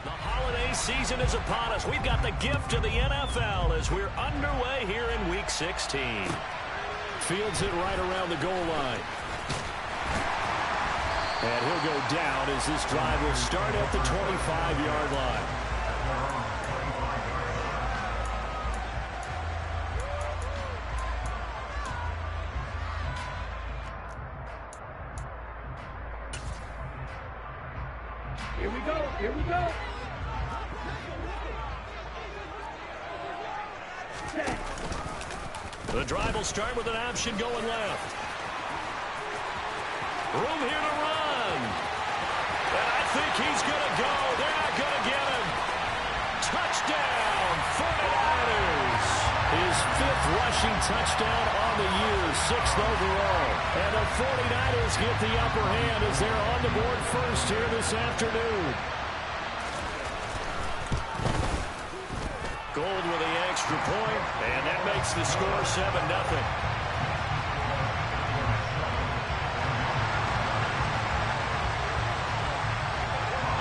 The holiday season is upon us. We've got the gift of the NFL as we're underway here in Week 16. Fields it right around the goal line. And he'll go down as this drive will start at the 25-yard line. Here we go. Here we go. The drive will start with an option going left. Room here to run. And I think he's going to go. They're not going to get him. Touchdown, 49ers. His fifth rushing touchdown on the year, sixth overall. And the 49ers get the upper hand as they're on the board first here this afternoon. Gold with the extra point, and that makes the score 7-0.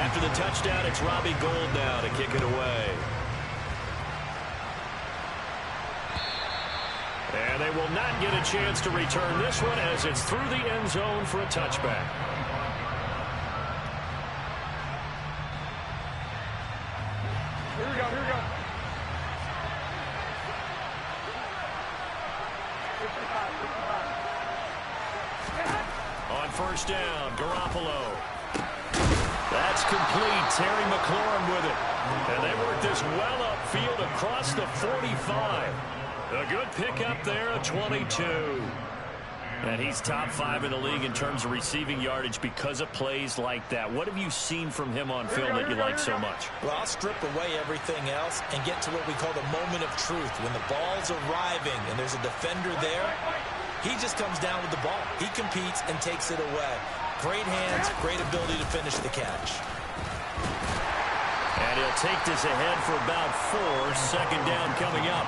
After the touchdown, it's Robbie Gould now to kick it away. And they will not get a chance to return this one as it's through the end zone for a touchback. Here we go. Here we go. 55. On first down, Garoppolo. That's complete. Terry McLaurin with it. And they work this well upfield across the 45. A good pickup there, a 22. And he's top 5 in the league in terms of receiving yardage because of plays like that. What have you seen from him on film that you like so much? Well, I'll strip away everything else and get to what we call the moment of truth. When the ball's arriving and there's a defender there, he just comes down with the ball. He competes and takes it away. Great hands, great ability to finish the catch. And he'll take this ahead for about 4. Second down coming up.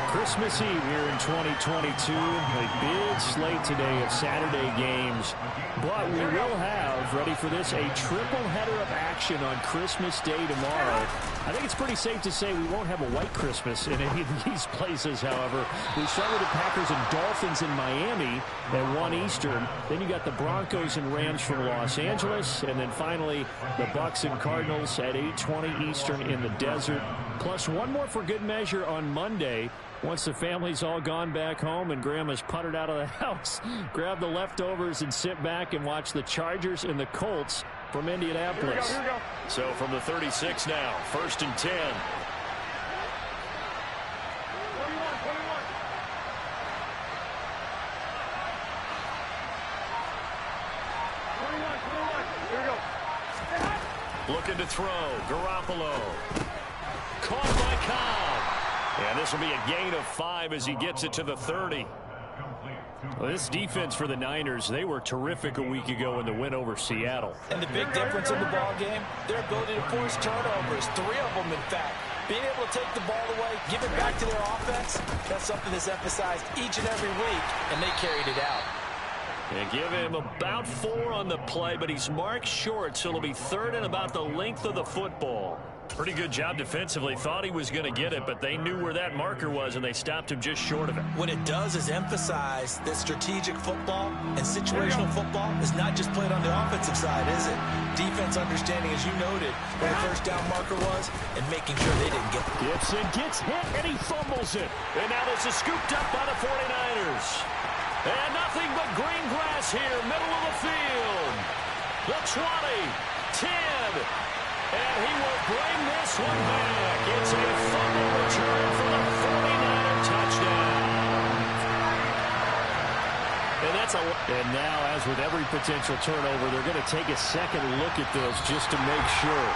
Christmas Eve here in 2022. A big slate today of Saturday games. But we will have, ready for this, a triple header of action on Christmas Day tomorrow. I think it's pretty safe to say we won't have a white Christmas in any of these places, however. We start with the Packers and Dolphins in Miami at 1 Eastern. Then you got the Broncos and Rams from Los Angeles. And then finally, the Bucks and Cardinals at 8:20 Eastern in the desert. Plus one more for good measure on Monday. Once the family's all gone back home and Grandma's puttered out of the house, grab the leftovers and sit back and watch the Chargers and the Colts from Indianapolis. Here we go. So from the 36 now, 1st and 10. 21. Here we go. Looking to throw. Garoppolo. Caught by Cobb. And this will be a gain of 5 as he gets it to the 30. Well, this defense for the Niners, they were terrific a week ago in the win over Seattle. And the big difference in the ball game, their ability to force turnovers, 3 of them in fact. Being able to take the ball away, give it back to their offense, that's something that's emphasized each and every week, and they carried it out. And give him about 4 on the play, but he's marked short, so it'll be 3rd and about the length of the football. Pretty good job defensively. Thought he was going to get it, but they knew where that marker was, and they stopped him just short of it. What it does is emphasize that strategic football and situational football is not just played on the offensive side, is it? Defense understanding, as you noted, where the first down marker was and making sure they didn't get it. Gibson gets hit, and he fumbles it. And now this is scooped up by the 49ers. And nothing but green grass here, middle of the field. The 20, 10, and he will bring this one back. It's a fumble return for the 49er touchdown. And now, as with every potential turnover, they're going to take a second look at this just to make sure.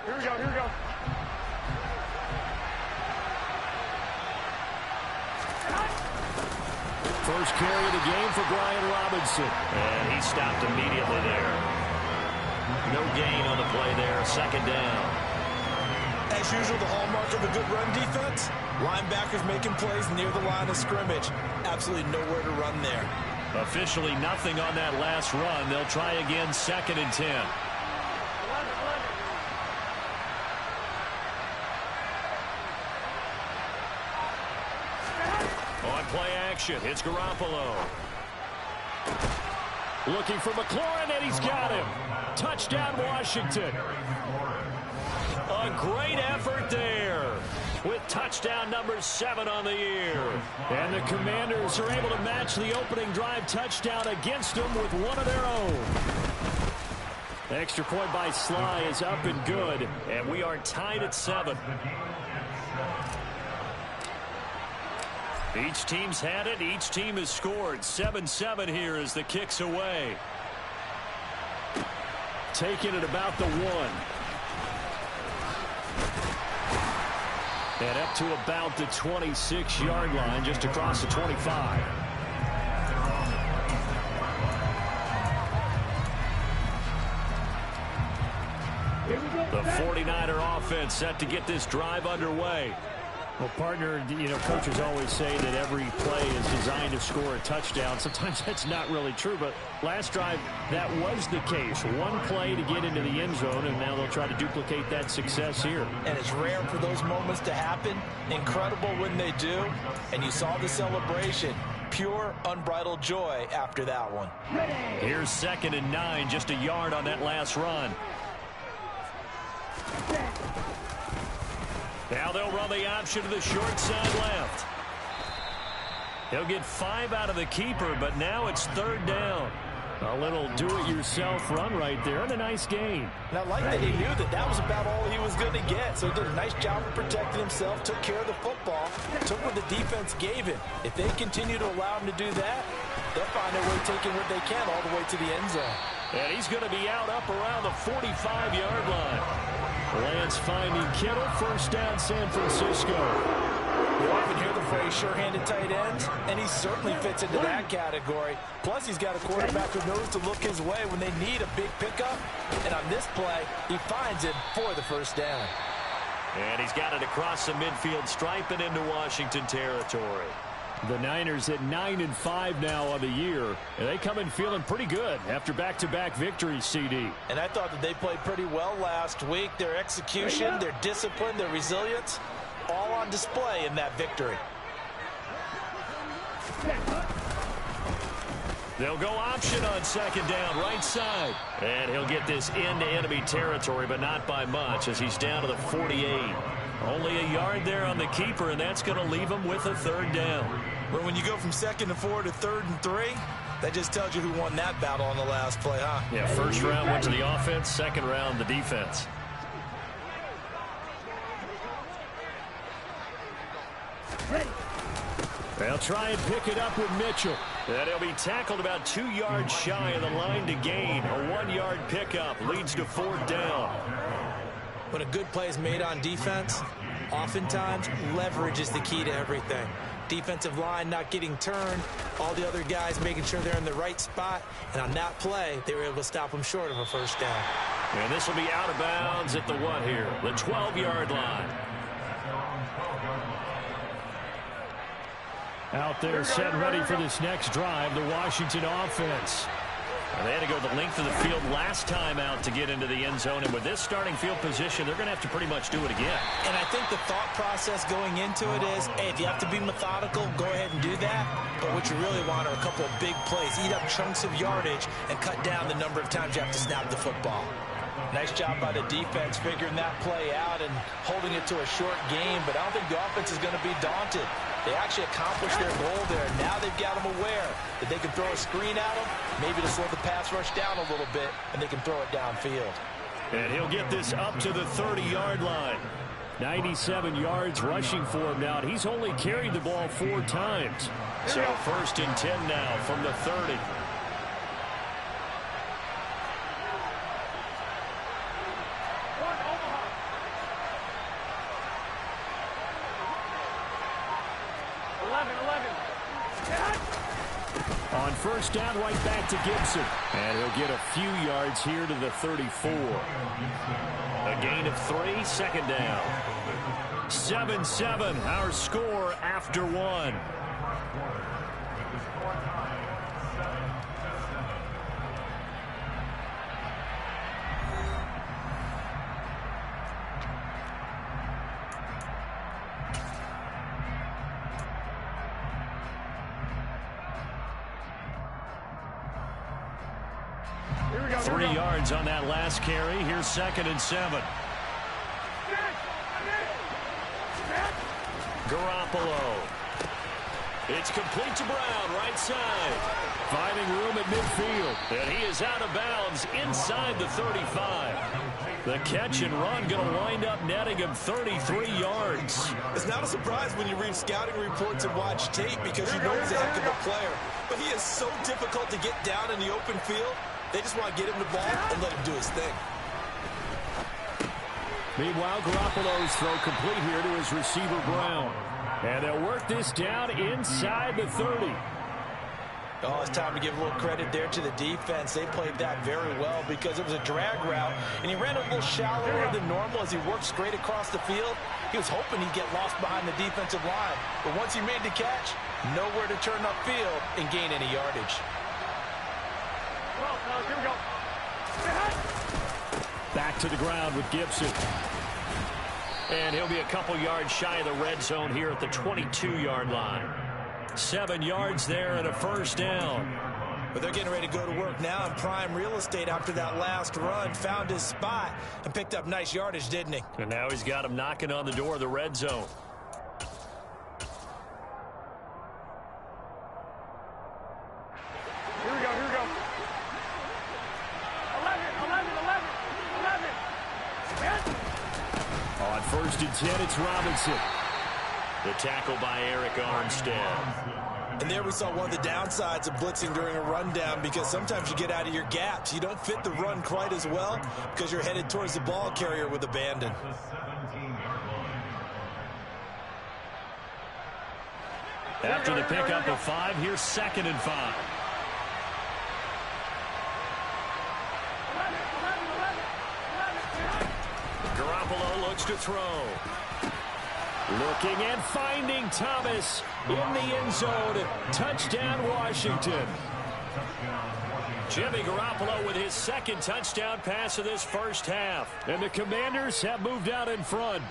Here we go. Here we go. First carry of the game for Brian Robinson. And he stopped immediately there. No gain on the play there. Second down. As usual, the hallmark of a good run defense, linebackers making plays near the line of scrimmage. Absolutely nowhere to run there. Officially nothing on that last run. They'll try again, 2nd and 10. On play action, it's Garoppolo. Looking for McLaurin, and he's got him. Touchdown, Washington. A great effort there with touchdown number 7 on the year. And the Commanders are able to match the opening drive touchdown against them with one of their own. The extra point by Sly is up and good. And we are tied at 7. Each team's had it. Each team has scored. 7-7 here as the kick's away. Taking it about the 1. And up to about the 26-yard line, just across the 25. The 49er offense set to get this drive underway. Well, partner, coaches always say that every play is designed to score a touchdown. Sometimes that's not really true, but last drive, that was the case. One play to get into the end zone, and now they'll try to duplicate that success here. And it's rare for those moments to happen. Incredible when they do. And you saw the celebration. Pure, unbridled joy after that one. Here's 2nd and 9, just a yard on that last run. Now they'll run the option to the short side left. He'll get 5 out of the keeper, but now it's 3rd down. A little do-it-yourself run right there, and a nice gain. And I like that he knew that that was about all he was going to get. So he did a nice job of protecting himself, took care of the football, took what the defense gave him. If they continue to allow him to do that, they'll find their way taking what they can all the way to the end zone. And he's going to be out up around the 45-yard line. Lance finding Kittle, 1st down San Francisco. You often hear the phrase sure-handed tight ends, and he certainly fits into that category. Plus, he's got a quarterback who knows to look his way when they need a big pickup. And on this play, he finds it for the 1st down. And he's got it across the midfield stripe and into Washington territory. The Niners at 9-5 now on the year. And they come in feeling pretty good after back-to-back victories, CD. And I thought that they played pretty well last week. Their execution, their discipline, their resilience, all on display in that victory. They'll go option on 2nd down, right side. And he'll get this into enemy territory, but not by much as he's down to the 48. Only a yard there on the keeper, and that's going to leave him with a 3rd down. But when you go from 2nd and 4 to 3rd and 3, that just tells you who won that battle on the last play, huh? Yeah, 1st round went to the offense, 2nd round the defense. They'll try and pick it up with Mitchell. And he'll be tackled about 2 yards shy of the line to gain. A 1-yard pickup leads to 4th down. When a good play is made on defense, oftentimes leverage is the key to everything. Defensive line not getting turned, all the other guys making sure they're in the right spot, and on that play, they were able to stop them short of a 1st down. And this will be out of bounds at the 1 here, the 12-yard line. Out there set ready for this next drive, the Washington offense. And they had to go the length of the field last time out to get into the end zone. And with this starting field position, they're going to have to pretty much do it again. And I think the thought process going into it is, hey, if you have to be methodical, go ahead and do that. But what you really want are a couple of big plays. Eat up chunks of yardage and cut down the number of times you have to snap the football. Nice job by the defense figuring that play out and holding it to a short game. But I don't think the offense is going to be daunted. They actually accomplished their goal there. Now they've got them aware that they can throw a screen at them, maybe to slow the pass rush down a little bit, and they can throw it downfield. And he'll get this up to the 30-yard line. 97 yards rushing for him now. He's only carried the ball 4 times. So 1st and 10 now from the 30. first down right back to Gibson. And he'll get a few yards here to the 34. A gain of 3, second down. 7-7, our score after 1. Here we go. 3 yards on that last carry. Here's 2nd and 7. Garoppolo. It's complete to Brown, right side. Finding room at midfield. And he is out of bounds inside the 35. The catch and run going to wind up netting him 33 yards. It's not a surprise when you read scouting reports and watch tape because you know he's a heck of a player. But he is so difficult to get down in the open field. They just want to get him the ball and let him do his thing. Meanwhile, Garoppolo's throw complete here to his receiver, Brown. And they'll work this down inside the 30. Oh, it's time to give a little credit there to the defense. They played that very well because it was a drag route, and he ran a little shallower than normal as he worked straight across the field. He was hoping he'd get lost behind the defensive line. But once he made the catch, nowhere to turn upfield and gain any yardage. Well, here we go. Back to the ground with Gibson. And he'll be a couple yards shy of the red zone here at the 22-yard line. 7 yards there and a first down. But they're getting ready to go to work now in prime real estate after that last run. Found his spot and picked up nice yardage, didn't he? And now he's got him knocking on the door of the red zone. Here we go. 11. On 1st and 10, it's Robinson. The tackle by Eric Armstead. And there we saw one of the downsides of blitzing during a rundown because sometimes you get out of your gaps. You don't fit the run quite as well because you're headed towards the ball carrier with abandon. After the pickup of 5, here's 2nd and 5. Garoppolo looks to throw. Looking and finding Thomas in the end zone. Touchdown, Washington. Jimmy Garoppolo with his 2nd touchdown pass of this first half. And the Commanders have moved out in front.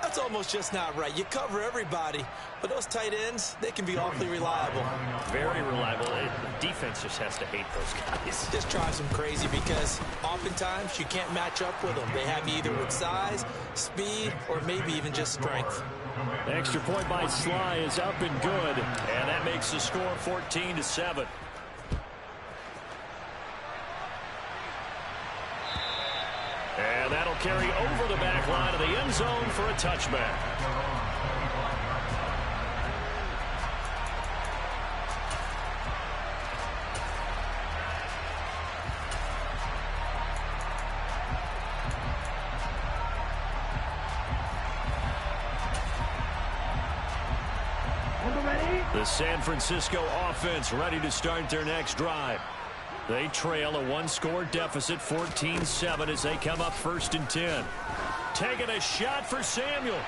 That's almost just not right. You cover everybody, but those tight ends, they can be awfully reliable. Very reliable. The defense just has to hate those guys. This drives them crazy because oftentimes you can't match up with them. They have you either with size, speed, or maybe even just strength. The extra point by Sly is up and good. And that makes the score 14-7. And that'll carry over the back line of the end zone for a touchback. The San Francisco offense ready to start their next drive. They trail a 1-score deficit, 14-7, as they come up 1st and 10. Taking a shot for Samuel.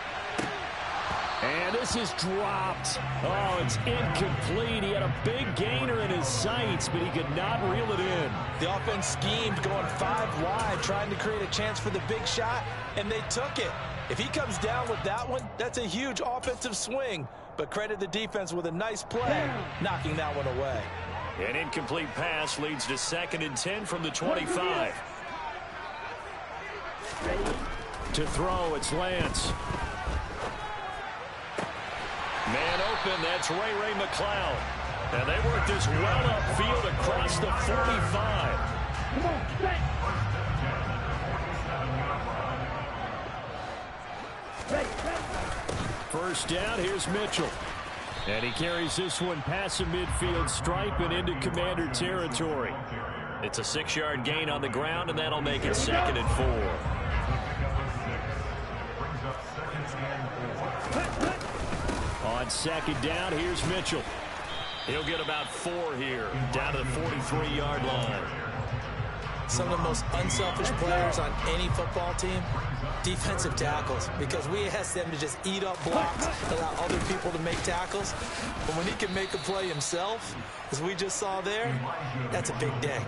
And this is dropped. Oh, it's incomplete. He had a big gainer in his sights, but he could not reel it in. The offense schemed going 5 wide, trying to create a chance for the big shot, and they took it. If he comes down with that one, that's a huge offensive swing. But credit the defense with a nice play, knocking that one away. An incomplete pass leads to 2nd and 10 from the 25. To throw, it's Lance. Man open, that's Ray McLeod. And they work this well upfield across the 45. First down, here's Mitchell. And he carries this one past the midfield stripe and into Commander territory. It's a 6-yard gain on the ground, and that'll make it 2nd and 4. On 2nd down, here's Mitchell. He'll get about 4 here, down to the 43-yard line. Some of the most unselfish players on any football team, defensive tackles, because we ask them to just eat up blocks, allow other people to make tackles. But when he can make a play himself, as we just saw there, that's a big day.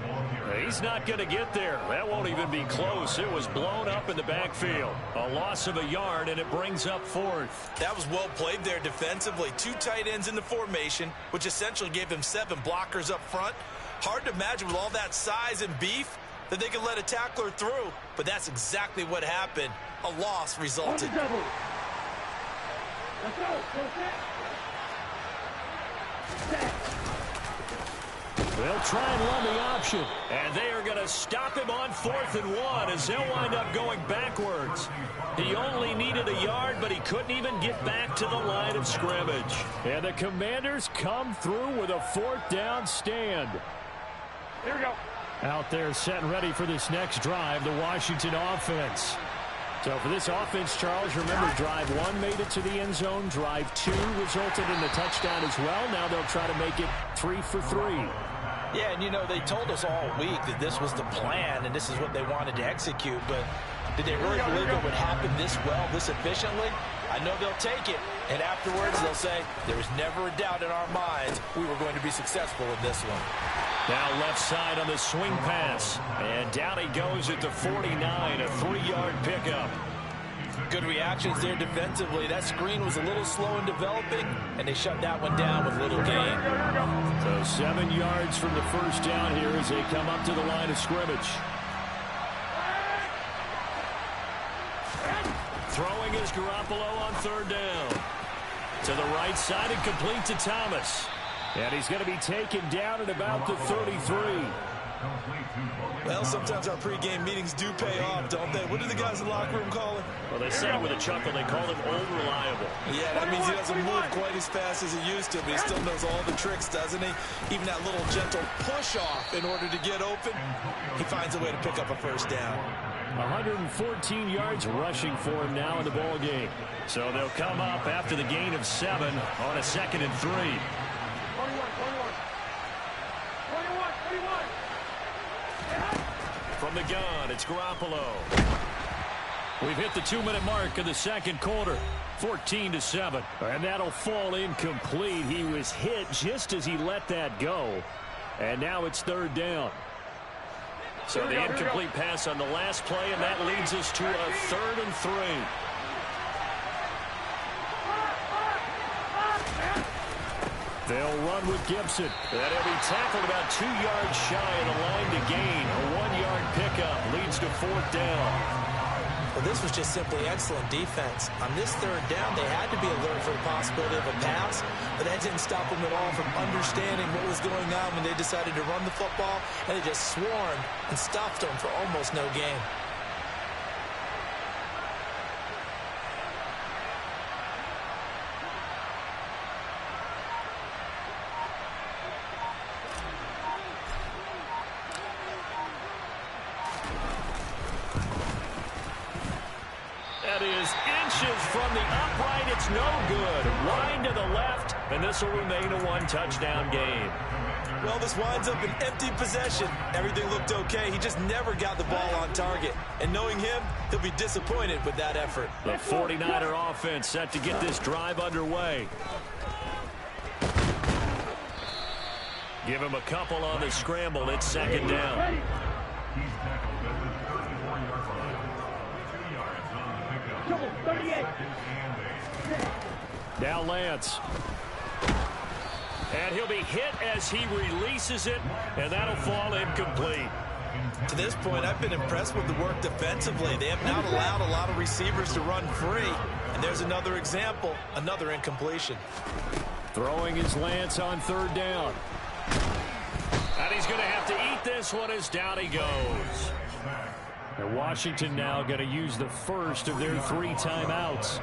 He's not going to get there. That won't even be close. It was blown up in the backfield. A loss of a yard, and it brings up 4th. That was well played there defensively. 2 tight ends in the formation, which essentially gave them 7 blockers up front. Hard to imagine with all that size and beef that they could let a tackler through, but that's exactly what happened. A loss resulted. Let's go. They'll try and run the option. And they are going to stop him on 4th and 1 as they'll wind up going backwards. He only needed a yard, but he couldn't even get back to the line of scrimmage. And the Commanders come through with a 4th down stand. Here we go. Out there set and ready for this next drive, the Washington offense. So for this offense, Charles, remember drive 1 made it to the end zone. Drive 2 resulted in a touchdown as well. Now they'll try to make it 3 for 3. Yeah, and you know, they told us all week that this was the plan and this is what they wanted to execute, but did they really believe it would happen this well, this efficiently? I know they'll take it, and afterwards they'll say, there was never a doubt in our minds we were going to be successful in this one. Now left side on the swing pass, and down he goes at the 49, a 3-yard pickup. Good reactions there defensively. That screen was a little slow in developing, and they shut that one down with little gain. So 7 yards from the first down here as they come up to the line of scrimmage. Throwing is Garoppolo on 3rd down. To the right side and complete to Thomas. And he's going to be taken down at about the 33. Well, sometimes our pregame meetings do pay off, don't they? What do the guys in the locker room call it? Well, they said it with a chuckle. They called him old reliable. Yeah, that means he doesn't move quite as fast as he used to, but he still knows all the tricks, doesn't he? Even that little gentle push-off in order to get open, he finds a way to pick up a first down. 114 yards rushing for him now in the ball game. So they'll come up after the gain of 7 on a 2nd and 3. 21. From the gun, it's Garoppolo. We've hit the 2-minute mark of the second quarter. 14-7. And that'll fall incomplete. He was hit just as he let that go. And now it's 3rd down. So the incomplete pass on the last play, and that leads us to a 3rd and 3. They'll run with Gibson. And he'll be tackled about 2 yards shy of the line to gain. A 1-yard pickup leads to 4th down. Well, this was just simply excellent defense. On this 3rd down, they had to be alert for the possibility of a pass, but that didn't stop them at all from understanding what was going on when they decided to run the football, and they just swarmed and stuffed them for almost no gain. That is inches from the upright. It's no good. Wide to the left, and this will remain a 1-touchdown game. Well, this winds up an empty possession. Everything looked okay. He just never got the ball on target. And knowing him, he'll be disappointed with that effort. The 49er offense set to get this drive underway. Give him a couple on the scramble. It's 2nd down. Now Lance. And he'll be hit as he releases it, and that'll fall incomplete. To this point, I've been impressed with the work defensively. They have not allowed a lot of receivers to run free. And there's another example, another incompletion. Throwing his Lance on 3rd down. And he's going to have to eat this one as down he goes. And Washington now going to use the first of their 3 timeouts.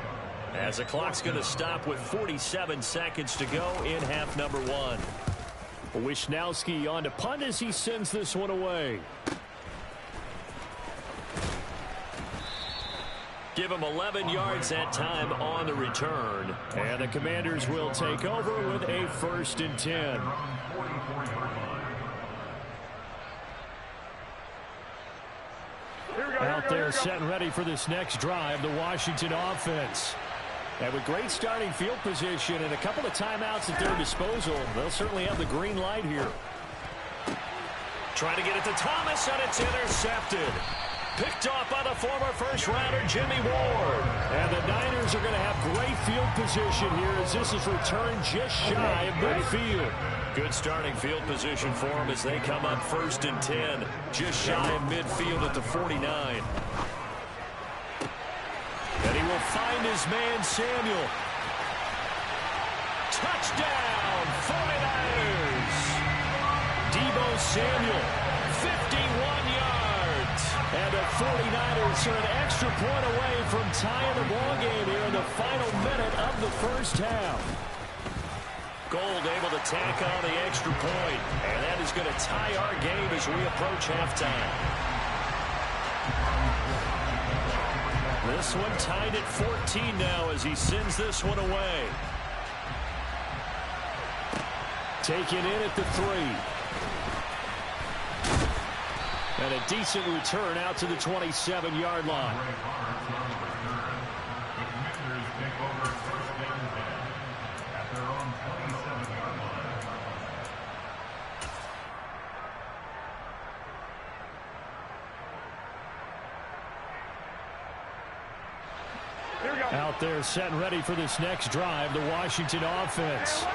As the clock's going to stop with 47 seconds to go in half number 1. Wisnowski on to punt as he sends this one away. Give him 11 yards that time on the return. And the Commanders will take over with a 1st and 10. Out there set and ready for this next drive, the Washington offense. And with great starting field position and a couple of timeouts at their disposal, they'll certainly have the green light here. Trying to get it to Thomas, and it's intercepted. Picked off by the former first-rounder, Jimmy Ward. And the Niners are going to have great field position here as this is returned just shy of midfield. Good starting field position for them as they come up 1st and 10. Just shy of midfield at the 49. And he will find his man, Samuel. Touchdown, 49ers. Deebo Samuel, 51 yards. And the 49ers are an extra point away from tying the ball game here in the final minute of the first half. Gold able to tack on the extra point. And that is going to tie our game as we approach halftime. This one tied at 14 now as he sends this one away. Taken in at the 3. And a decent return out to the 27-yard line. Out there set and ready for this next drive, the Washington offense.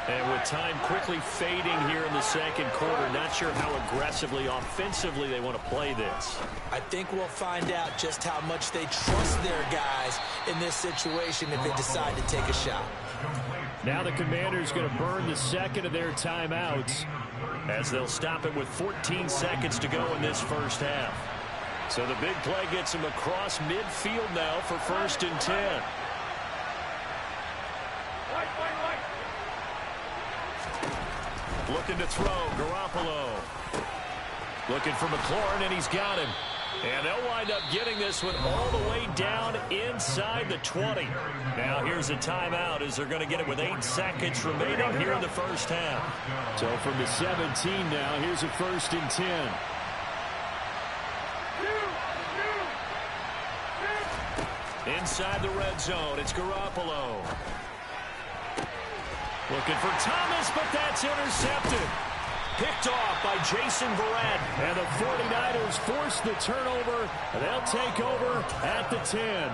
And with time quickly fading here in the second quarter, not sure how aggressively, offensively they want to play this. I think we'll find out just how much they trust their guys in this situation if they decide to take a shot. Now the Commanders going to burn the second of their timeouts as they'll stop it with 14 seconds to go in this first half. So the big play gets him across midfield now for 1st and 10. Looking to throw, Garoppolo. Looking for McLaurin, and he's got him. And they'll wind up getting this one all the way down inside the 20. Now here's a timeout as they're going to get it with 8 seconds remaining here in the first half. So from the 17 now, here's a 1st and 10. Inside the red zone, it's Garoppolo. Looking for Thomas, but that's intercepted. Picked off by Jason Verrett. And the 49ers force the turnover, and they'll take over at the 10.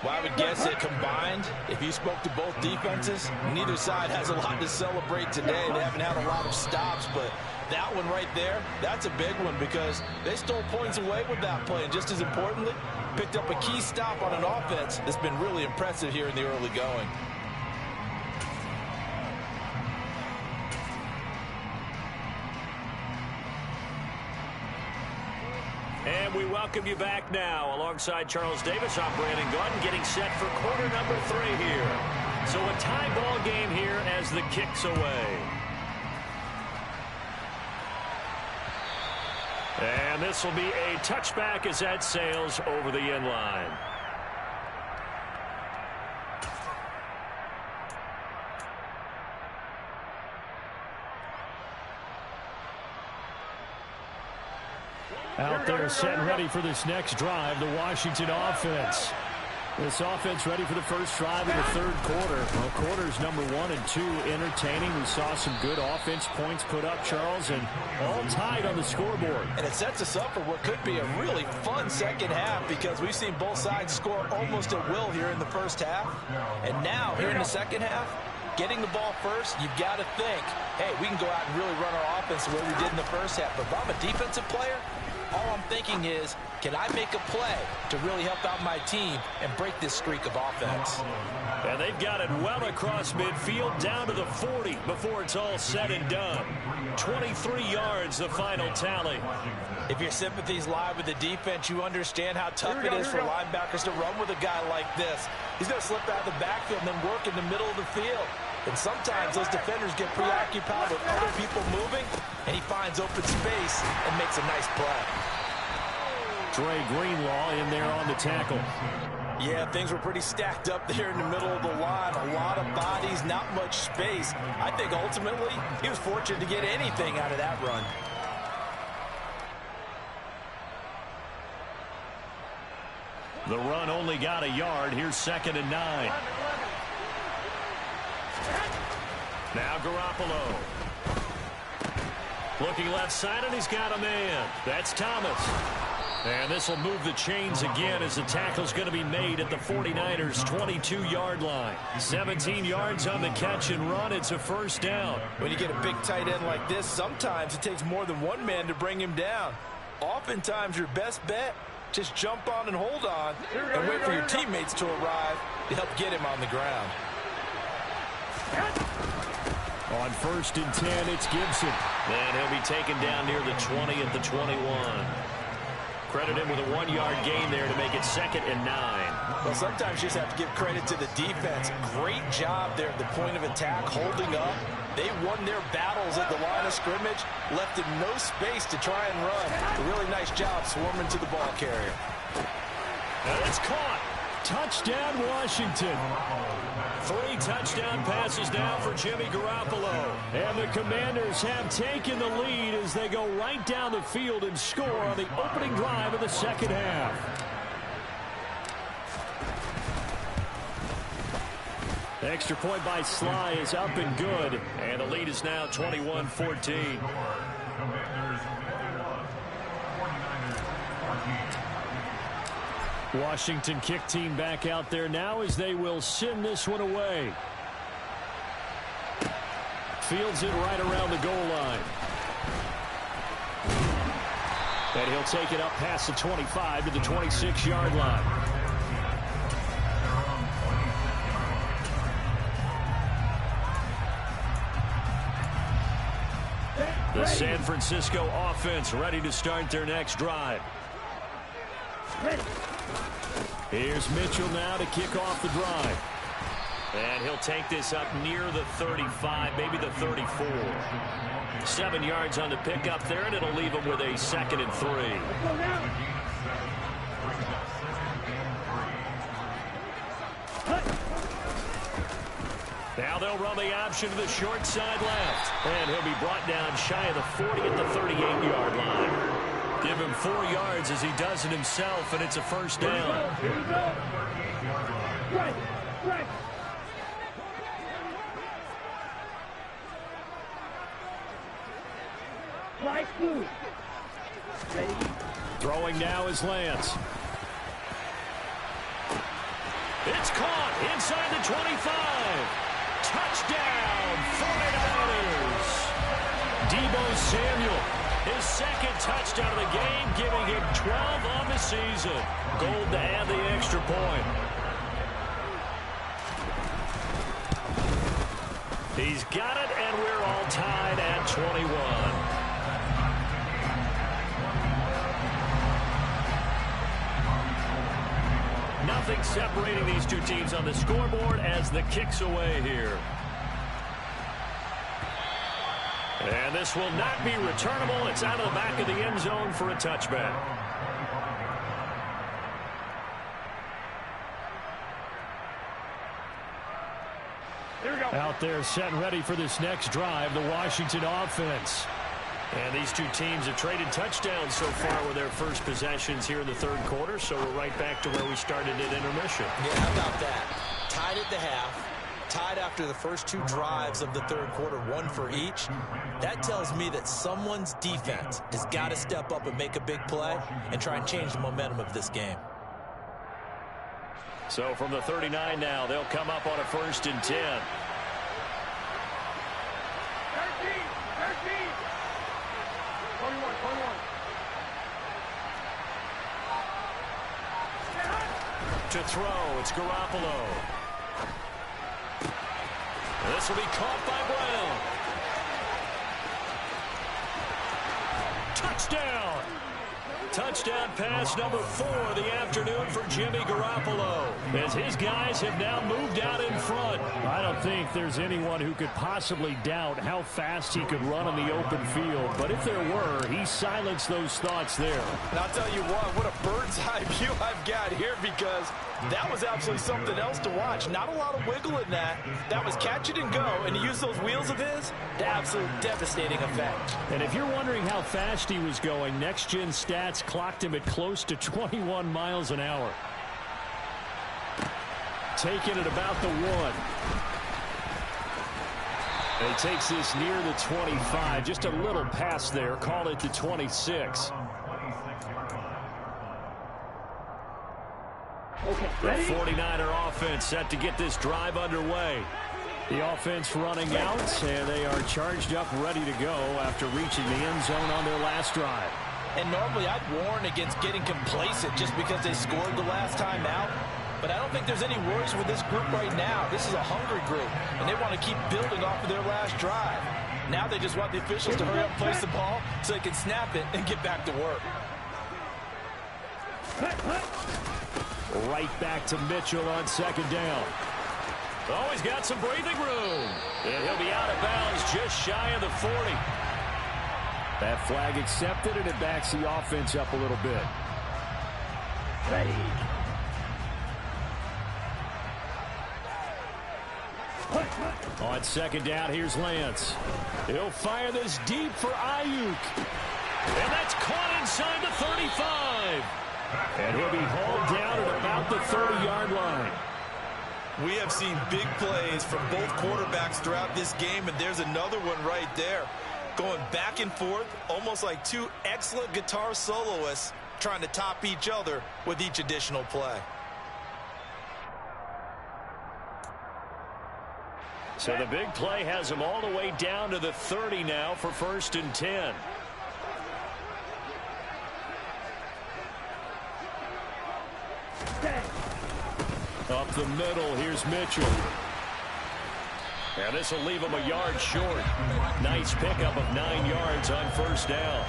Well, I would guess that combined, if you spoke to both defenses, neither side has a lot to celebrate today. They haven't had a lot of stops, but that one right there, that's a big one because they stole points away with that play. And just as importantly, picked up a key stop on an offense that's been really impressive here in the early going. And we welcome you back now. Alongside Charles Davis, I'm Brandon Gunn, getting set for quarter number 3 here. So a tie ball game here as the kick's away. And this will be a touchback as that sails over the end line. Out there set and ready for this next drive, the Washington offense. This offense ready for the first drive of the third quarter. Well, quarters number 1 and 2 entertaining. We saw some good offense points put up, Charles, and all tied on the scoreboard. And it sets us up for what could be a really fun second half because we've seen both sides score almost at will here in the first half. And now, here in the second half, getting the ball first, you've got to think, hey, we can go out and really run our offense the way we did in the first half. But if I'm a defensive player, all I'm thinking is, can I make a play to really help out my team and break this streak of offense? And they've got it well across midfield down to the 40 before it's all said and done. 23 yards, the final tally. If your sympathies lie with the defense, you understand how tough it is for linebackers to run with a guy like this. He's going to slip out of the backfield and then work in the middle of the field. And sometimes those defenders get preoccupied with other people moving, and he finds open space and makes a nice play. Dre Greenlaw in there on the tackle. Yeah, things were pretty stacked up there in the middle of the line. A lot of bodies, not much space. I think ultimately he was fortunate to get anything out of that run. The run only got a yard. Here's 2nd and 9. Now Garoppolo. Looking left side, and he's got a man. That's Thomas. And this will move the chains again as the tackle's going to be made at the 49ers' 22-yard line. 17 yards on the catch and run. It's a first down. When you get a big tight end like this, sometimes it takes more than one man to bring him down. Oftentimes, your best bet, just jump on and hold on and wait for your teammates to arrive to help get him on the ground. On 1st and 10, it's Gibson. And he'll be taken down near the 20 at the 21. Credit him with a 1-yard gain there to make it 2nd and 9. Well, sometimes you just have to give credit to the defense. Great job there at the point of attack, holding up. They won their battles at the line of scrimmage, left him no space to try and run. A really nice job swarming to the ball carrier. And it's caught. Touchdown, Washington. 3 touchdown passes now for Jimmy Garoppolo. And the Commanders have taken the lead as they go right down the field and score on the opening drive of the second half. Extra point by Sly is up and good. And the lead is now 21-14. Washington kick team back out there now as they will send this one away. Fields it right around the goal line. And he'll take it up past the 25 to the 26-yard line. The San Francisco offense ready to start their next drive. Here's Mitchell now to kick off the drive. And he'll take this up near the 35, maybe the 34. 7 yards on the pickup there, and it'll leave him with a 2nd and 3. Now they'll run the option to the short side left. And he'll be brought down shy of the 40 at the 38-yard line. Give him 4 yards as he does it himself, and it's a first down. Here we go. Right, right. Right through. Throwing now is Lance. It's caught inside the 25. Touchdown, 49ers. Deebo Samuel, his 2nd touchdown of the game, giving him 12 on the season. Gold to add the extra point. He's got it, and we're all tied at 21. Nothing separating these two teams on the scoreboard as the kick's away here. And this will not be returnable. It's out of the back of the end zone for a touchback. Here we go. Out there set and ready for this next drive, the Washington offense. And these two teams have traded touchdowns so far with their first possessions here in the third quarter, so we're right back to where we started at intermission. Yeah, how about that? Tied at the half, tied after the first 2 drives of the third quarter, 1 for each. That tells me that someone's defense has got to step up and make a big play and try and change the momentum of this game. So from the 39 now, they'll come up on a 1st and 10. 13. To throw, it's Garoppolo. This will be caught by Brown. Touchdown! Touchdown pass number 4 of the afternoon for Jimmy Garoppolo, as his guys have now moved out in front. I don't think there's anyone who could possibly doubt how fast he could run on the open field. But if there were, he silenced those thoughts there. And I'll tell you what a bird's eye view I've got here, because that was absolutely something else to watch. Not a lot of wiggle in that. That was catch it and go, and to use those wheels of his, the absolute devastating effect. And if you're wondering how fast he was going, next-gen stats clocked him at close to 21 miles an hour. Taking it about the 1. And he takes this near the 25. Just a little pass there. Call it the 26. Okay, The ready? 49er offense set to get this drive underway. The offense running out, and they are charged up, ready to go after reaching the end zone on their last drive. And normally I'd warn against getting complacent just because they scored the last time out. But I don't think there's any worries with this group right now. This is a hungry group, and they want to keep building off of their last drive. Now they just want the officials to hurry up and place the ball so they can snap it and get back to work. Right back to Mitchell on second down. Oh, he's got some breathing room. And he'll be out of bounds just shy of the 40. That flag accepted, and it backs the offense up a little bit. Ready. On second down, here's Lance. He'll fire this deep for Ayuk. And that's caught inside the 35. And he'll be hauled down at about the 30-yard line. We have seen big plays from both quarterbacks throughout this game, and there's another one right there. Going back and forth, almost like two excellent guitar soloists trying to top each other with each additional play. So the big play has him all the way down to the 30 now for 1st and 10. Up the middle, here's Mitchell. And this will leave him a yard short. Nice pickup of 9 yards on 1st down.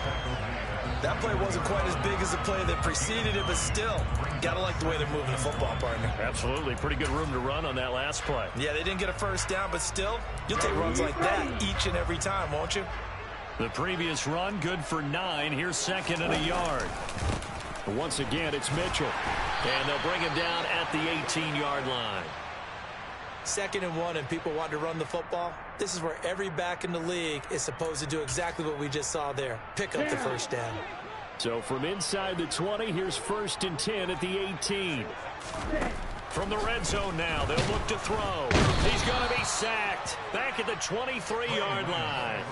That play wasn't quite as big as the play that preceded it, but still, gotta like the way they're moving the football, partner. Absolutely. Pretty good room to run on that last play. Yeah, they didn't get a 1st down, but still, you'll take runs like that each and every time, won't you? The previous run, good for 9. Here's 2nd and a yard. Once again, it's Mitchell. And they'll bring him down at the 18-yard line. 2nd and 1, and people want to run the football. This is where every back in the league is supposed to do exactly what we just saw there. Pick up the 1st down. So from inside the 20, here's 1st and 10 at the 18. From the red zone now, they'll look to throw. He's going to be sacked. Back at the 23-yard line.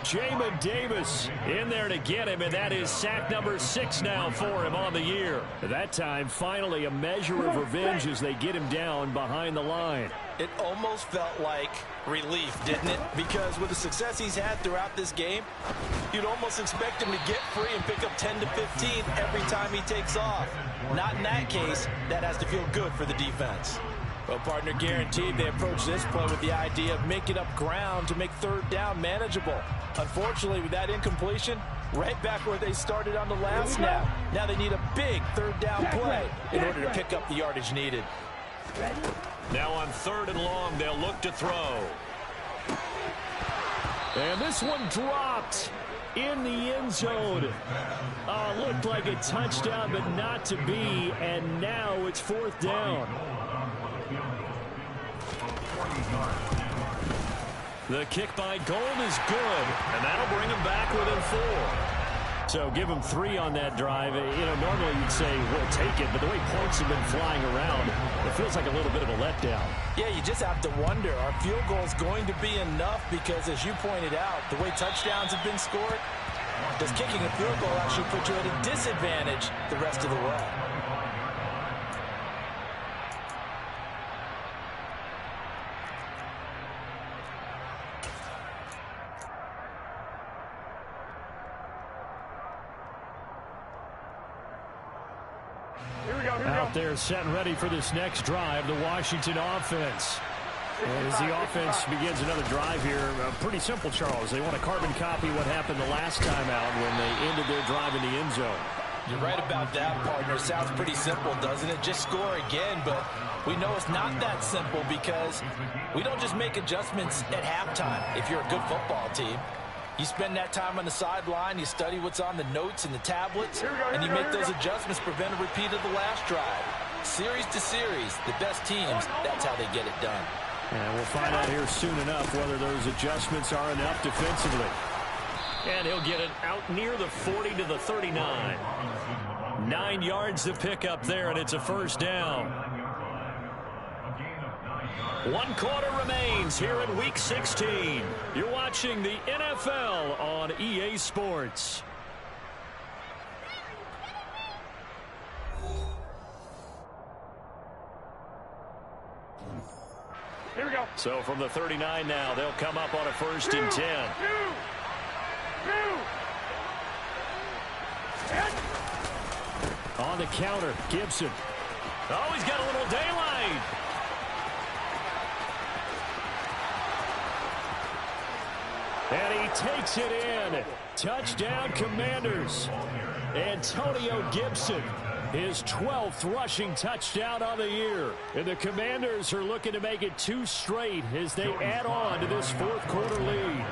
Jamin Davis in there to get him, and that is sack number 6 now for him on the year. That time, finally, a measure of revenge as they get him down behind the line. It almost felt like relief, didn't it? Because with the success he's had throughout this game, you'd almost expect him to get free and pick up 10 to 15 every time he takes off. Not in that case. That has to feel good for the defense. Well, partner, guaranteed they approach this play with the idea of making up ground to make 3rd down manageable. Unfortunately, with that incompletion, right back where they started on the last snap. Now they need a big 3rd down play in order to pick up the yardage needed. Now on 3rd and long, they'll look to throw. And this one dropped in the end zone. Looked like a touchdown, but not to be. And now it's 4th down. The kick by Gold is good, and that'll bring him back within 4. So give him 3 on that drive. You know, normally you'd say, we'll take it, but the way points have been flying around, it feels like a little bit of a letdown. Yeah, you just have to wonder, are field goals going to be enough? Because as you pointed out, the way touchdowns have been scored, does kicking a field goal actually put you at a disadvantage the rest of the way? Out there set and ready for this next drive, the Washington offense. And as the offense begins another drive here, pretty simple, Charles. They want to carbon copy what happened the last time out when they ended their drive in the end zone. You're right about that, partner. Sounds pretty simple, doesn't it? Just score again, but we know it's not that simple because we don't just make adjustments at halftime if you're a good football team. You spend that time on the sideline, you study what's on the notes and the tablets, and you make those adjustments, prevent a repeat of the last drive. Series to series, the best teams, that's how they get it done. And we'll find out here soon enough whether those adjustments are enough defensively. And he'll get it out near the 40 to the 39. 9 yards to pick up there, and it's a first down. 1 quarter remains here in Week 16. You're watching the NFL on EA Sports. Here we go. So from the 39 now, they'll come up on a 1st and 10. On the counter, Gibson. Oh, he's got a little daylight. And he takes it in. Touchdown, Commanders. Antonio Gibson, his 12th rushing touchdown on the year. And the Commanders are looking to make it 2 straight as they add on to this 4th quarter lead.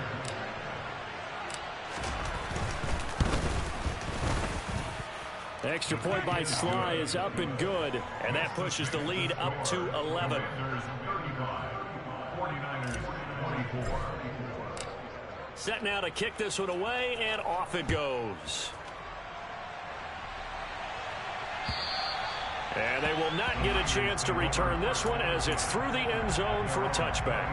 Extra point by Sly is up and good. And that pushes the lead up to 11. Set now to kick this one away, and off it goes. And they will not get a chance to return this one as it's through the end zone for a touchback.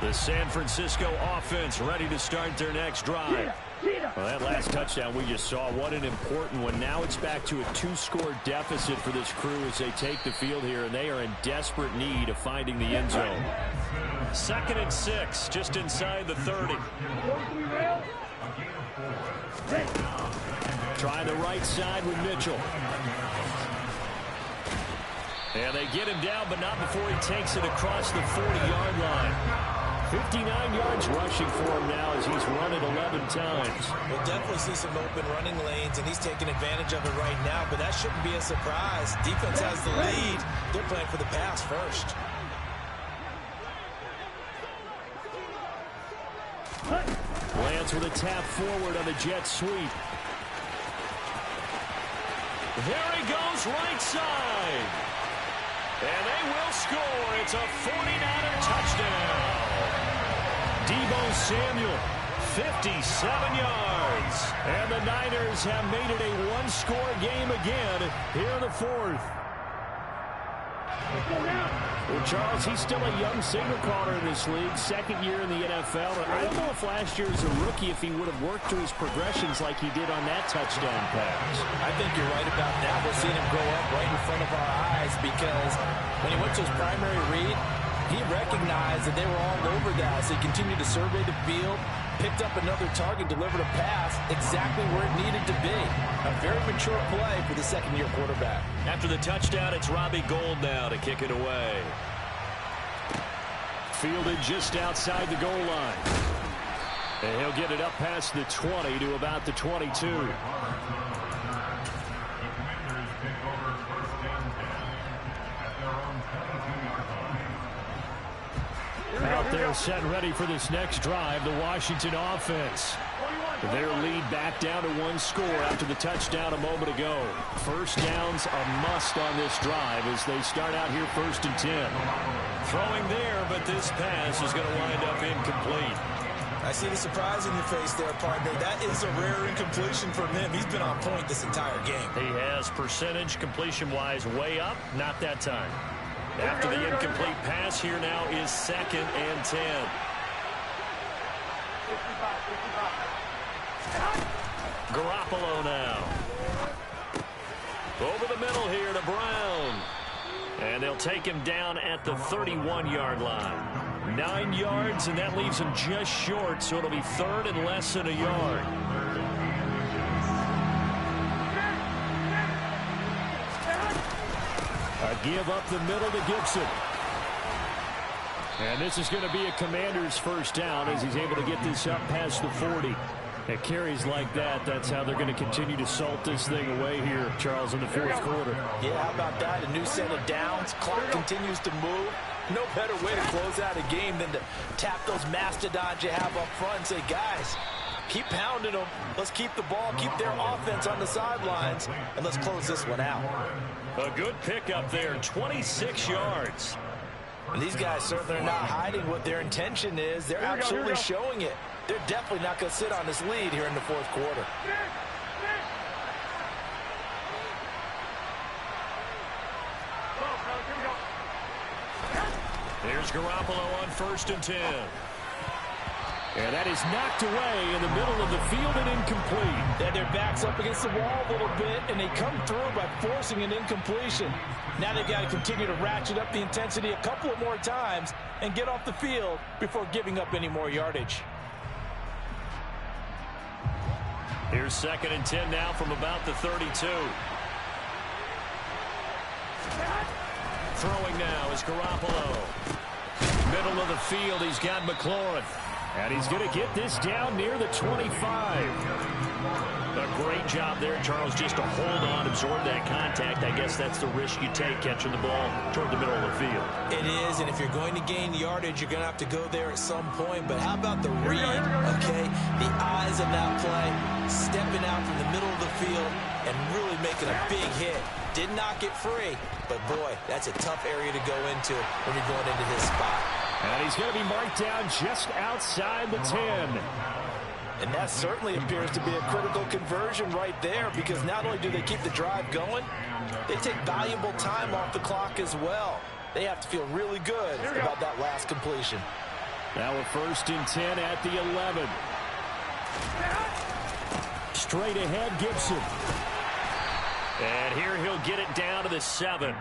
The San Francisco offense ready to start their next drive. Well, that last touchdown we just saw, what an important one. Now it's back to a 2-score deficit for this crew as they take the field here, and they are in desperate need of finding the end zone. 2nd and 6, just inside the 30. Try the right side with Mitchell. And they get him down, but not before he takes it across the 40-yard line. 59 yards rushing for him now as he's run it 11 times. We'll definitely see some open running lanes, and he's taking advantage of it right now, but that shouldn't be a surprise. Defense has the lead. They're playing for the pass first. Lance with a tap forward on the jet sweep. There he goes, right side. And they will score. It's a 49er touchdown. Deebo Samuel, 57 yards. And the Niners have made it a 1-score game again here in the 4th. Well, Charles, he's still a young signal caller in this league, 2nd year in the NFL. I don't know if last year as a rookie if he would have worked through his progressions like he did on that touchdown pass. I think you're right about that. We're seeing him grow up right in front of our eyes because when he went to his primary read, he recognized that they were all over that, so he continued to survey the field, picked up another target, delivered a pass exactly where it needed to be. A very mature play for the 2nd-year quarterback. After the touchdown, it's Robbie Gould now to kick it away. Fielded just outside the goal line. And he'll get it up past the 20 to about the 22. Out there set and ready for this next drive, the Washington offense. Their lead back down to 1 score after the touchdown a moment ago. First down's a must on this drive as they start out here 1st and 10. Throwing there, but this pass is going to wind up incomplete. I see the surprise in your face there, partner. That is a rare incompletion from him. He's been on point this entire game. He has percentage completion-wise way up, not that time. After the incomplete pass, here now is 2nd and 10. Garoppolo now. Over the middle here to Brown. And they'll take him down at the 31-yard line. 9 yards, and that leaves him just short, so it'll be 3rd and less than a yard. give up the middle to Gibson. And this is going to be a Commander's first down as he's able to get this up past the 40. At carries like that, that's how they're going to continue to salt this thing away here, Charles, in the fourth quarter. Yeah, how about that? A new set of downs. Clock continues to move. No better way to close out a game than to tap those mastodons you have up front and say, guys, keep pounding them. Let's keep the ball, keep their offense on the sidelines, and let's close this one out. A good pickup there, 26 yards. And these guys certainly are not hiding what their intention is. They're absolutely showing it. They're definitely not going to sit on this lead here in the fourth quarter. Here's Garoppolo on 1st and 10. And that is knocked away in the middle of the field and incomplete. They had their backs up against the wall a little bit, and they come through by forcing an incompletion. Now they've got to continue to ratchet up the intensity a couple of more times and get off the field before giving up any more yardage. Here's 2nd and 10 now from about the 32. Throwing now is Garoppolo. Middle of the field, he's got McLaurin. And he's going to get this down near the 25. A great job there, Charles, just to hold on, absorb that contact. I guess that's the risk you take catching the ball toward the middle of the field. It is, and if you're going to gain yardage, you're going to have to go there at some point. But how about the read, okay? The eyes of that play, stepping out from the middle of the field and really making a big hit. Did not get free, but boy, that's a tough area to go into when you're going into his spot. And he's going to be marked down just outside the 10. And that certainly appears to be a critical conversion right there, because not only do they keep the drive going, they take valuable time off the clock as well. They have to feel really good about that last completion. Now a 1st and 10 at the 11. Straight ahead, Gibson. And here he'll get it down to the 7.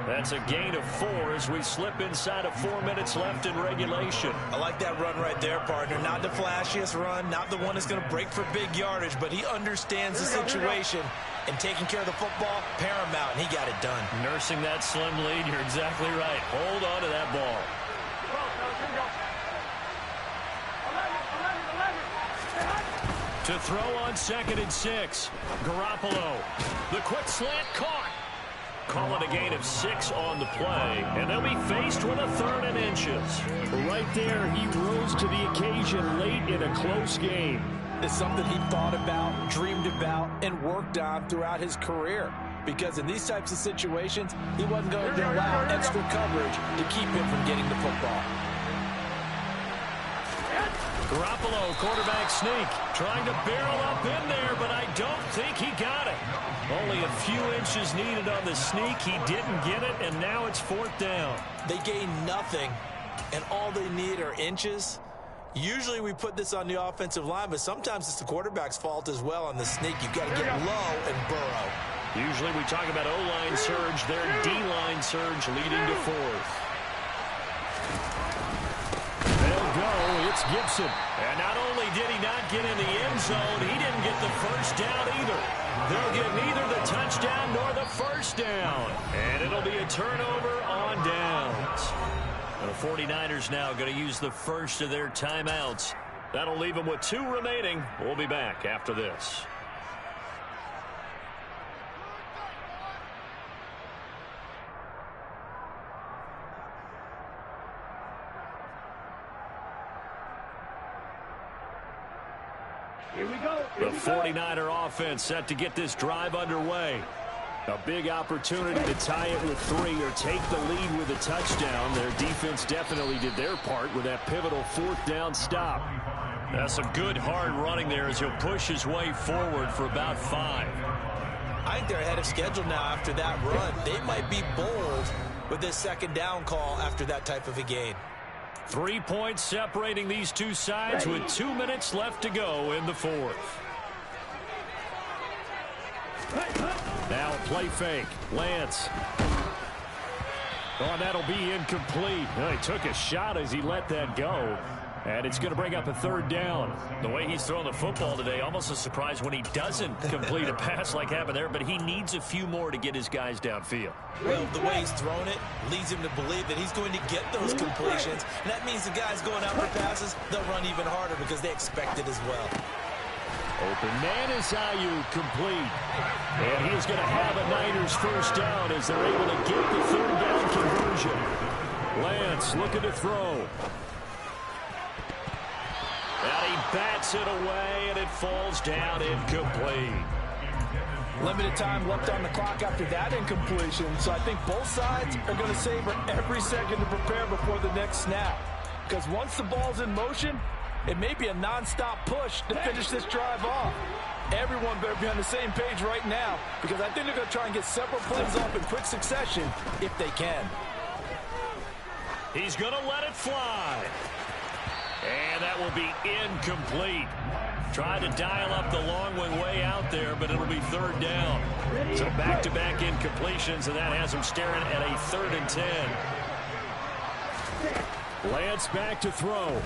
That's a gain of 4 as we slip inside of 4 minutes left in regulation. I like that run right there, partner. Not the flashiest run, not the one that's going to break for big yardage, but he understands the situation, and taking care of the football, paramount, and he got it done. Nursing that slim lead, you're exactly right. Hold on to that ball. To throw on 2nd and 6. Garoppolo. The quick slant caught. Call it a gain of 6 on the play, and they'll be faced with a 3rd and inches. Right there, he rose to the occasion late in a close game. It's something he thought about, dreamed about, and worked on throughout his career. Because in these types of situations, he wasn't going to allow extra coverage to keep him from getting the football. Garoppolo, quarterback sneak, trying to barrel up in there, but I don't think he got it. Only a few inches needed on the sneak. He didn't get it, and now it's 4th down. They gain nothing, and all they need are inches. Usually we put this on the offensive line, but sometimes it's the quarterback's fault as well on the sneak. You've got to get low and burrow. Usually we talk about O-line surge, their D-line surge leading to 4th. They'll go. It's Gibson. And not only did he not get in the end zone, he didn't get the first down either. They'll get neither the touchdown nor the first down. And it'll be a turnover on downs. The 49ers now going to use the first of their timeouts. That'll leave them with 2 remaining. We'll be back after this. Here we go. The 49er offense set to get this drive underway. A big opportunity to tie it with 3 or take the lead with a touchdown. Their defense definitely did their part with that pivotal 4th down stop. That's some good hard running there as he'll push his way forward for about 5. I think they're ahead of schedule now after that run. They might be bold with this 2nd down call after that type of a gain. 3 points separating these two sides with 2 minutes left to go in the 4th. Now a play fake. Lance. Oh, that'll be incomplete. Well, he took a shot as he let that go. And it's going to bring up a third down. The way he's throwing the football today, almost a surprise when he doesn't complete a pass like happened there, but he needs a few more to get his guys downfield. Well, the way he's thrown it leads him to believe that he's going to get those completions. And that means the guys going out for passes, they'll run even harder because they expect it as well. Open man is Ayuk, complete. And he's going to have a Niners first down as they're able to get the third down conversion. Lance looking to throw. And he bats it away, and it falls down incomplete. Limited time left on the clock after that incompletion, so I think both sides are going to savor every second to prepare before the next snap. Because once the ball's in motion, it may be a non-stop push to finish this drive off. Everyone better be on the same page right now, because I think they're going to try and get several plays off in quick succession if they can. He's going to let it fly. And that will be incomplete. Tried to dial up the long one way out there, but it'll be third down. So back-to-back incompletions, and that has him staring at a 3rd and 10. Lance back to throw.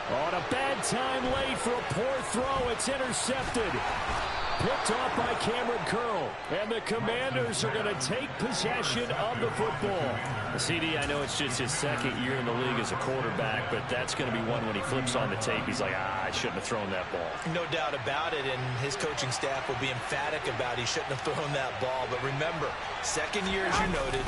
On a bad time late for a poor throw. It's intercepted. Picked off by Cameron Curl. And the Commanders are going to take possession of the football. CD, I know it's just his 2nd year in the league as a quarterback, but that's going to be one when he flips on the tape. He's like, I shouldn't have thrown that ball. No doubt about it, and his coaching staff will be emphatic about he shouldn't have thrown that ball. But remember, 2nd year, as you noted,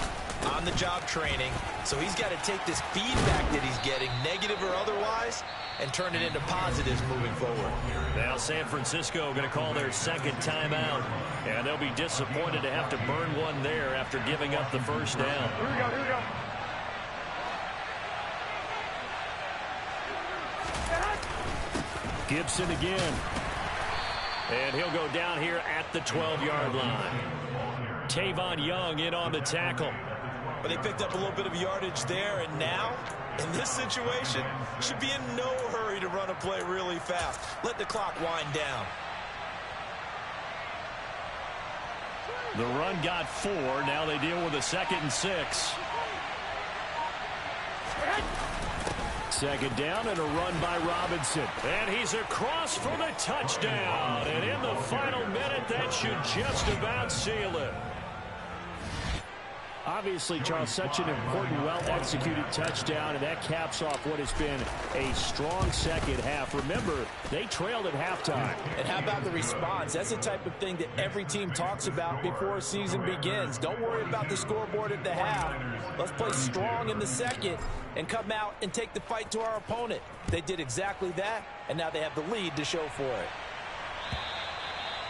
on-the-job training. So he's got to take this feedback that he's getting, negative or otherwise, and turn it into positives moving forward. Now San Francisco going to call their 2nd timeout, and they'll be disappointed to have to burn one there after giving up the first down. Here we go, here we go. Gibson again. And he'll go down here at the 12-yard line. Tavon Young in on the tackle. But they picked up a little bit of yardage there, and now, in this situation, should be in no hurry to run a play really fast. Let the clock wind down. The run got 4. Now they deal with a 2nd and 6. 2nd down and a run by Robinson. And he's across for the touchdown. And in the final minute, that should just about seal it. Obviously, Charles, such an important, well-executed touchdown, and that caps off what has been a strong second half. Remember, they trailed at halftime. And how about the response? That's the type of thing that every team talks about before a season begins. Don't worry about the scoreboard at the half. Let's play strong in the second and come out and take the fight to our opponent. They did exactly that, and now they have the lead to show for it.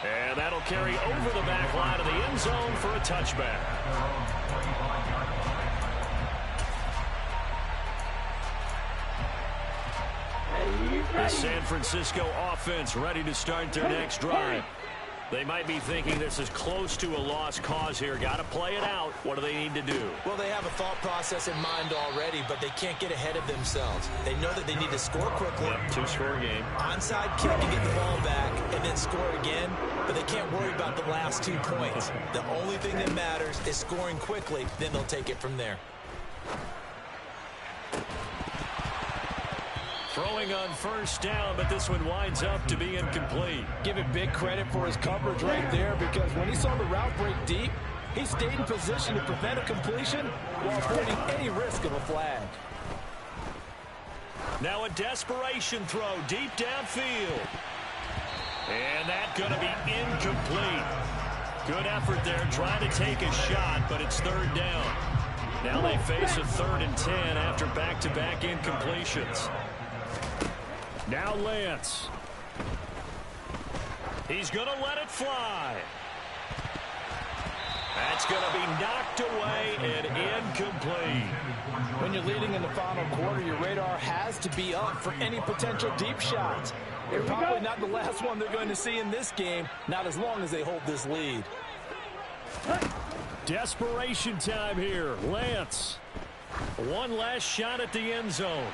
And that'll carry over the back line of the end zone for a touchback. The San Francisco offense ready to start their next drive. They might be thinking this is close to a lost cause here. Got to play it out. What do they need to do? Well, they have a thought process in mind already, but they can't get ahead of themselves. They know that they need to score quickly. Yep, 2-score game. Onside kick to get the ball back and then score again, but they can't worry about the last 2 points. The only thing that matters is scoring quickly, then they'll take it from there. Throwing on first down, but this one winds up to be incomplete. Give it big credit for his coverage right there, because when he saw the route break deep, he stayed in position to prevent a completion while avoiding any risk of a flag. Now a desperation throw deep downfield. And that's going to be incomplete. Good effort there trying to take a shot, but it's 3rd down. Now they face a 3rd and 10 after back-to-back incompletions. Now Lance. He's going to let it fly. That's going to be knocked away and incomplete. When you're leading in the final quarter, your radar has to be up for any potential deep shots. They're probably not the last one they're going to see in this game, not as long as they hold this lead. Desperation time here. Lance. One last shot at the end zone.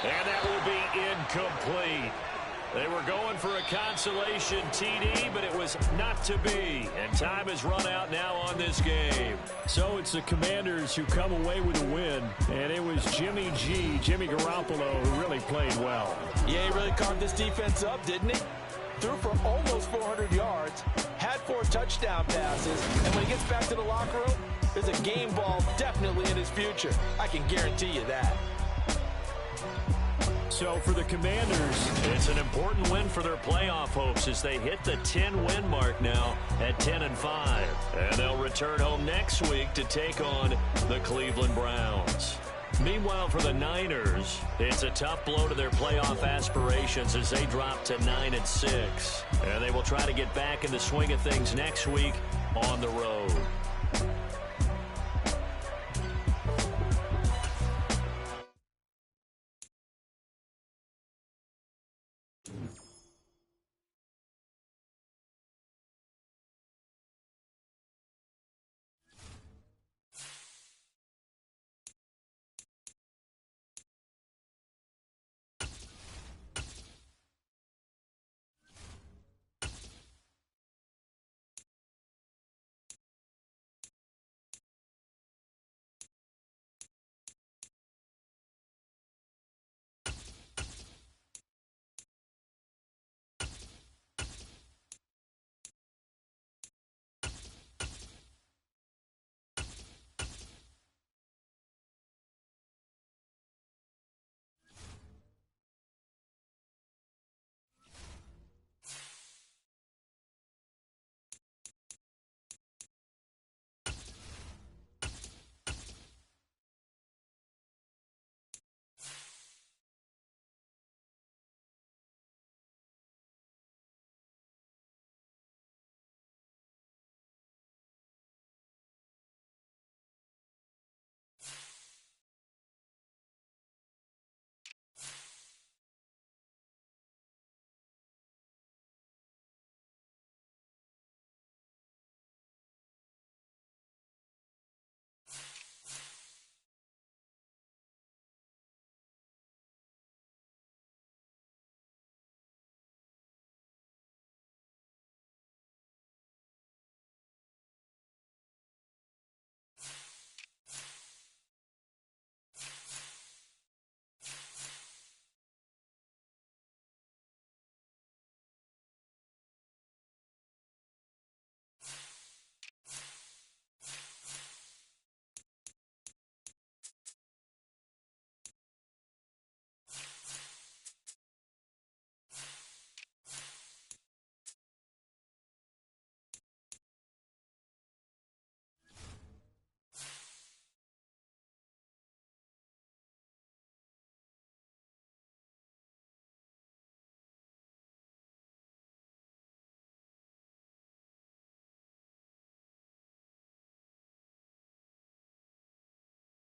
And that will be incomplete. They were going for a consolation TD, but it was not to be. And time has run out now on this game. So it's the Commanders who come away with a win. And it was Jimmy Garoppolo, who really played well. Yeah, he really carved this defense up, didn't he? Threw for almost 400 yards, had 4 touchdown passes, and when he gets back to the locker room, there's a game ball definitely in his future. I can guarantee you that. So for the Commanders, it's an important win for their playoff hopes as they hit the 10-win mark now at 10-5. And they'll return home next week to take on the Cleveland Browns. Meanwhile, for the Niners, it's a tough blow to their playoff aspirations as they drop to 9-6. And they will try to get back in the swing of things next week on the road.